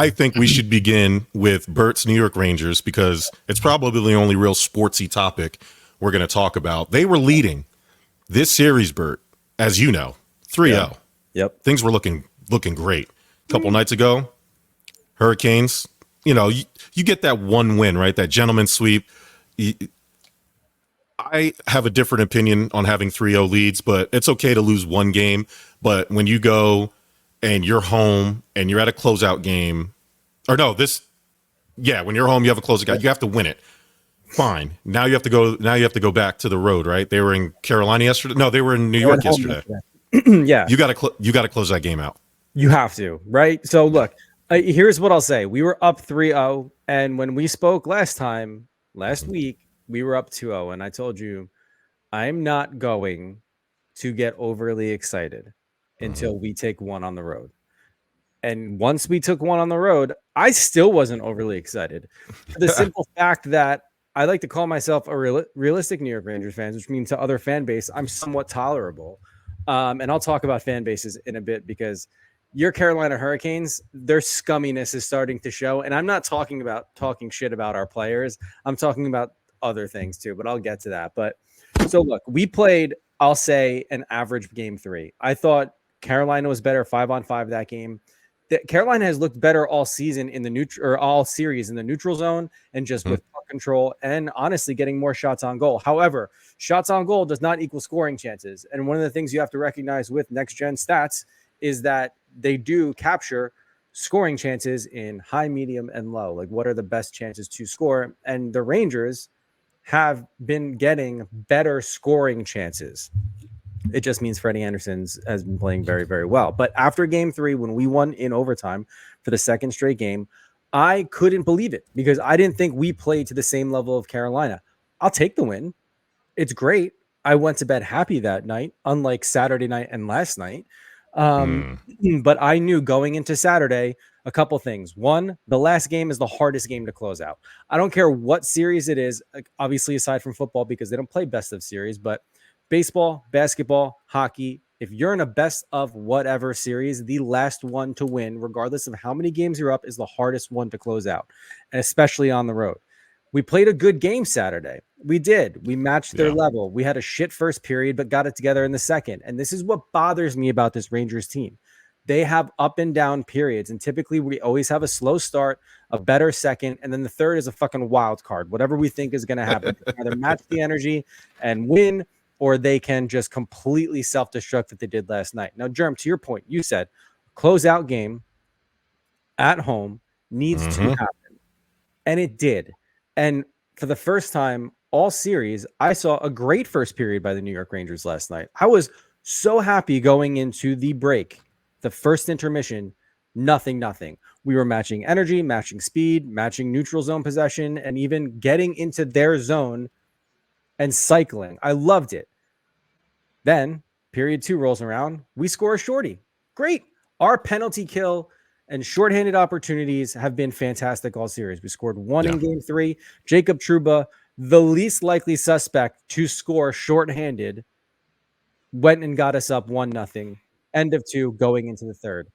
I think we should begin with Bert's New York Rangers because it's probably the only real sportsy topic we're going to talk about. They were leading this series, Bert, as you know, 3-0. Yeah. Yep. Things were looking great. A couple nights ago, Hurricanes, you get that one win, right? That gentleman's sweep. I have a different opinion on having 3-0 leads, but it's okay to lose one game. But when you go and you're home and you're at a closeout game, when you're home, you have a closeout game, you have to win it. Fine. Now you have to go back to the road, right? They were in Carolina yesterday. No, they were in New York yesterday. Yeah. You got to close that game out. You have to, right? So look, here's what I'll say. We were up 3-0, and when we spoke last week, we were up 2-0, and I told you I'm not going to get overly excited until we take one on the road. And once we took one on the road, I still wasn't overly excited. For the simple fact that I like to call myself a realistic New York Rangers fan, which means to other fan base, I'm somewhat tolerable. And I'll talk about fan bases in a bit because your Carolina Hurricanes, their scumminess is starting to show. And I'm not talking shit about our players. I'm talking about other things too, but I'll get to that. But so look, we played, I'll say, an average game 3. I thought Carolina was better 5-on-5 that game. Carolina has looked better all season in the all series in the neutral zone and just with puck control and honestly getting more shots on goal. However, shots on goal does not equal scoring chances. And one of the things you have to recognize with next gen stats is that they do capture scoring chances in high, medium, and low. Like, what are the best chances to score? And the Rangers have been getting better scoring chances. It just means Freddie Anderson has been playing very, very well. But after game 3, when we won in overtime for the second straight game, I couldn't believe it because I didn't think we played to the same level of Carolina. I'll take the win. It's great. I went to bed happy that night, unlike Saturday night and last night. But I knew going into Saturday a couple things. One, the last game is the hardest game to close out. I don't care what series it is, obviously aside from football because they don't play best of series, but baseball, basketball, hockey, if you're in a best of whatever series, the last one to win, regardless of how many games you're up, is the hardest one to close out, and especially on the road. We played a good game Saturday. We did. We matched their level. We had a shit first period, but got it together in the second. And this is what bothers me about this Rangers team. They have up and down periods, and typically we always have a slow start, a better second, and then the third is a fucking wild card. Whatever we think is going to happen, either match the energy and win, or they can just completely self-destruct that they did last night. Now, Germ, to your point, you said closeout game at home needs to happen. And it did. And for the first time all series, I saw a great first period by the New York Rangers last night. I was so happy going into the break, the first intermission, nothing. We were matching energy, matching speed, matching neutral zone possession, and even getting into their zone and cycling. I loved it. Then period 2 rolls around. We score a shorty. Great. Our penalty kill and shorthanded opportunities have been fantastic all series. We scored 1 in game 3. Jacob Trouba, the least likely suspect to score shorthanded, went and got us up 1-0. End of 2 going into the third.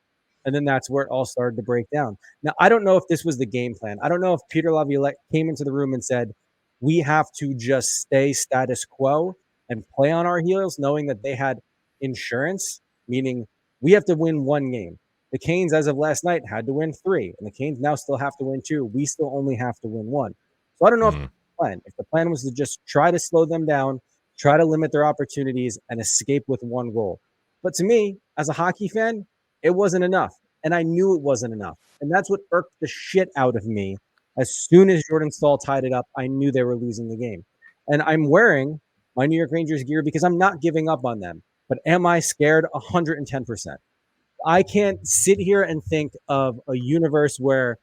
And then that's where it all started to break down. Now, I don't know if this was the game plan. I don't know if Peter Laviolette came into the room and said, we have to just stay status quo and play on our heels, knowing that they had insurance, meaning we have to win 1 game. The Canes, as of last night, had to win 3, and the Canes now still have to win 2. We still only have to win 1. So I don't know if the plan was to just try to slow them down, try to limit their opportunities, and escape with 1 goal. But to me, as a hockey fan, it wasn't enough, and I knew it wasn't enough. And that's what irked the shit out of me. As soon as Jordan Staal tied it up, I knew they were losing the game. And I'm wearing my New York Rangers gear because I'm not giving up on them. But am I scared? 110%. I can't sit here and think of a universe where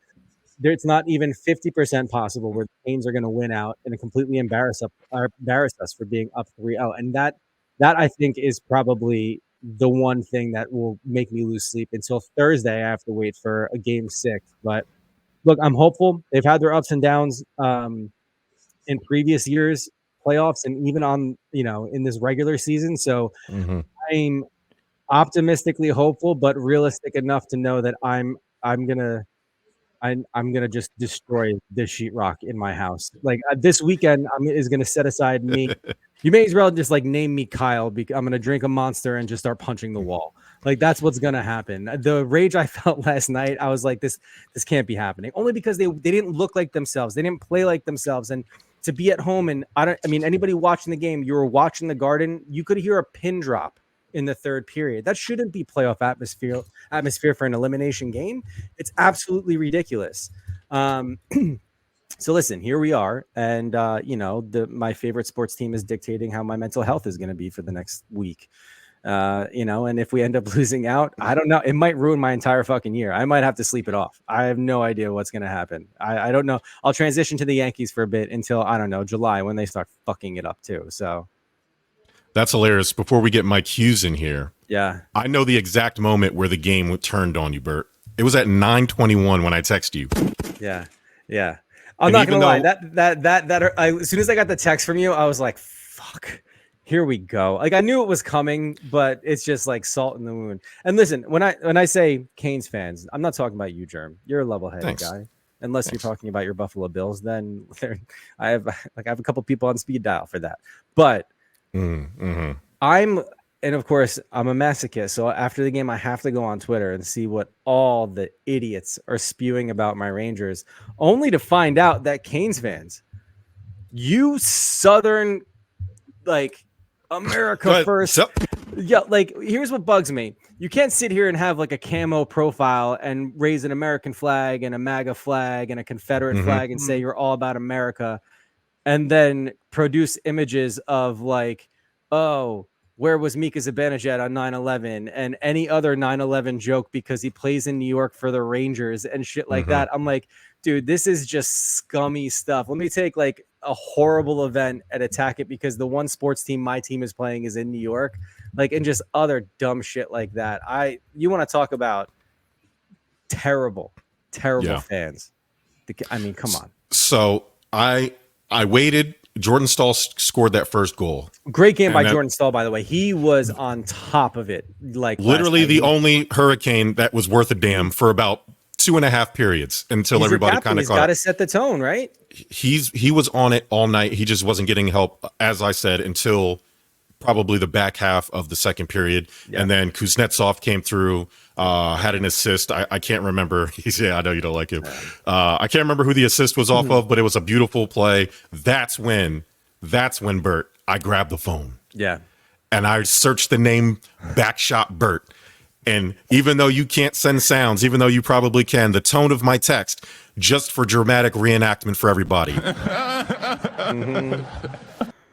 it's not even 50% possible where the Canes are going to win out and completely embarrass us for being up 3-0. And that I think is probably the one thing that will make me lose sleep until Thursday. I have to wait for a game 6. But look, I'm hopeful. They've had their ups and downs in previous years, playoffs, and even on, in this regular season. So I'm optimistically hopeful, but realistic enough to know that I'm gonna I'm gonna just destroy the sheetrock in my house. Like this weekend, is gonna set aside me. You may as well just like name me Kyle because I'm gonna drink a Monster and just start punching the wall. Like that's what's gonna happen. The rage I felt last night, I was like, this can't be happening. Only because they didn't look like themselves, they didn't play like themselves, and to be at home and I mean anybody watching the game, you were watching the Garden, you could hear a pin drop in the third period. That shouldn't be playoff atmosphere for an elimination game. It's absolutely ridiculous. So listen, here we are, and my favorite sports team is dictating how my mental health is going to be for the next week. And if we end up losing out, I don't know. It might ruin my entire fucking year. I might have to sleep it off. I have no idea what's going to happen. I don't know. I'll transition to the Yankees for a bit until, I don't know, July when they start fucking it up too. So That's hilarious. Before we get Mike Hughes in here, yeah, I know the exact moment where the game turned on you, Bert. It was at 9:21 when I texted you. yeah. I'm not gonna lie. As soon as I got the text from you, I was like, "Fuck, here we go." Like I knew it was coming, but it's just like salt in the wound. And listen, when I say Canes fans, I'm not talking about you, Germ. You're a level-headed guy. Unless you're talking about your Buffalo Bills, then I have a couple people on speed dial for that. But and of course, I'm a masochist. So after the game, I have to go on Twitter and see what all the idiots are spewing about my Rangers, only to find out that Canes fans, you Southern, like America first. Yeah, like here's what bugs me. You can't sit here and have like a camo profile and raise an American flag and a MAGA flag and a Confederate flag and say you're all about America, and then produce images of like, oh, where was Mika Zibanejad on 9/11 and any other 9/11 joke because he plays in New York for the Rangers and shit like that. I'm like, dude, this is just scummy stuff. Let me take like a horrible event and attack it because the one sports team my team is playing is in New York, like, and just other dumb shit like that. You want to talk about terrible fans. I mean, come on. So I waited. Jordan Stahl scored that first goal. Great game by Jordan Stahl, by the way. He was on top of it. Like literally the only Hurricane that was worth a damn for about 2.5 periods until everybody kind of caught. He's got to set the tone, right? He was on it all night. He just wasn't getting help, as I said, until probably the back half of the second period. Yeah. And then Kuznetsov came through, had an assist. I can't remember. I know you don't like him. I can't remember who the assist was off of, but it was a beautiful play. That's when Bert, I grabbed the phone. Yeah. And I searched the name Backshot Bert. And even though you can't send sounds, even though you probably can, the tone of my text, just for dramatic reenactment for everybody.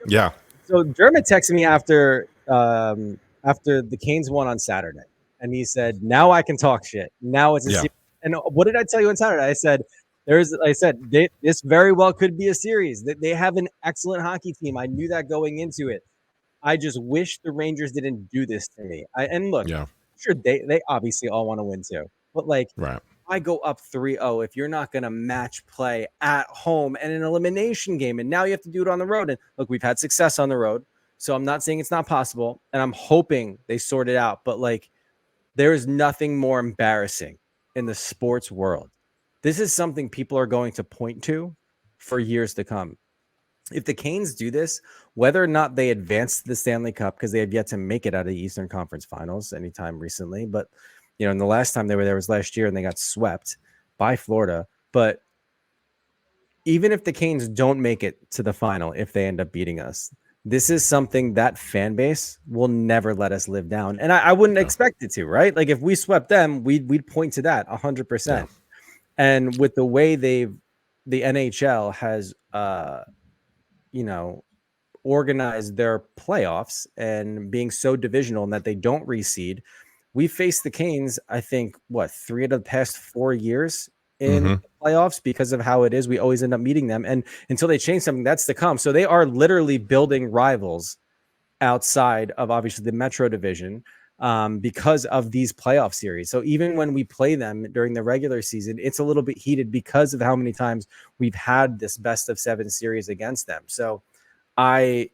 Yeah. So Dermot texted me after the Canes won on Saturday, and he said, "Now I can talk shit. Now it's a series." And what did I tell you on Saturday? I said, this very well could be a series. They have an excellent hockey team. I knew that going into it. I just wish the Rangers didn't do this to me. Sure, they obviously all want to win too, but like, I go up 3-0 if you're not going to match play at home and an elimination game. And now you have to do it on the road. And look, we've had success on the road, so I'm not saying it's not possible. And I'm hoping they sort it out. But like, there is nothing more embarrassing in the sports world. This is something people are going to point to for years to come. If the Canes do this, whether or not they advance to the Stanley Cup, because they have yet to make it out of the Eastern Conference Finals anytime recently, but and the last time they were there was last year and they got swept by Florida. But even if the Canes don't make it to the final, if they end up beating us, this is something that fan base will never let us live down. And I wouldn't expect it to, right? Like if we swept them, we'd point to that 100%. And with the way the NHL has, organized their playoffs and being so divisional and that they don't reseed, we faced the Canes, I think, 3 of the past 4 years in the playoffs because of how it is. We always end up meeting them. And until they change something, that's to come. So they are literally building rivals outside of obviously the Metro division because of these playoff series. So even when we play them during the regular season, it's a little bit heated because of how many times we've had this best of 7 series against them. So I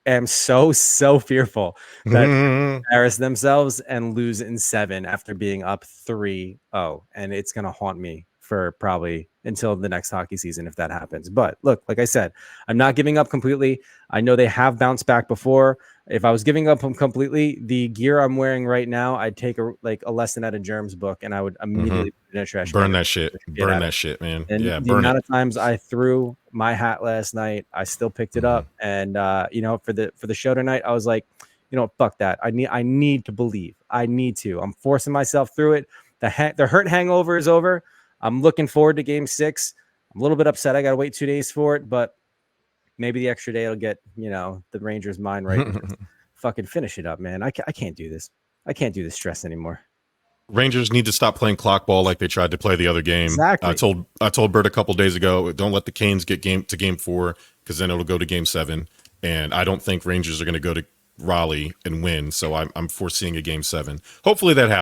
am so fearful that Mhm. embarrass themselves and lose in 7 after being up 3-0, and it's going to haunt me for probably until the next hockey season if that happens. But look, like I said, I'm not giving up completely. I know they have bounced back before. If I was giving up completely, the gear I'm wearing right now, I'd take a lesson out of Germ's book and I would immediately put it in a trash can. Burn that shit. Get Burn out of that shit, man. and Yeah, the burn it. amount of times I threw my hat last night, I still picked it up. And for the show tonight, I was like, fuck that. I need to believe. I need to. I'm forcing myself through it. The hurt hangover is over. I'm looking forward to game 6. I'm a little bit upset. I got to wait 2 days for it, but maybe the extra day will get, the Rangers' mind right and just fucking finish it up, man. I can't do this. I can't do this stress anymore. Rangers need to stop playing clock ball like they tried to play the other game. Exactly. I told Bert a couple days ago, don't let the Canes get to game 4 because then it'll go to game 7. And I don't think Rangers are going to go to Raleigh and win. So I'm foreseeing a game 7. Hopefully that happens.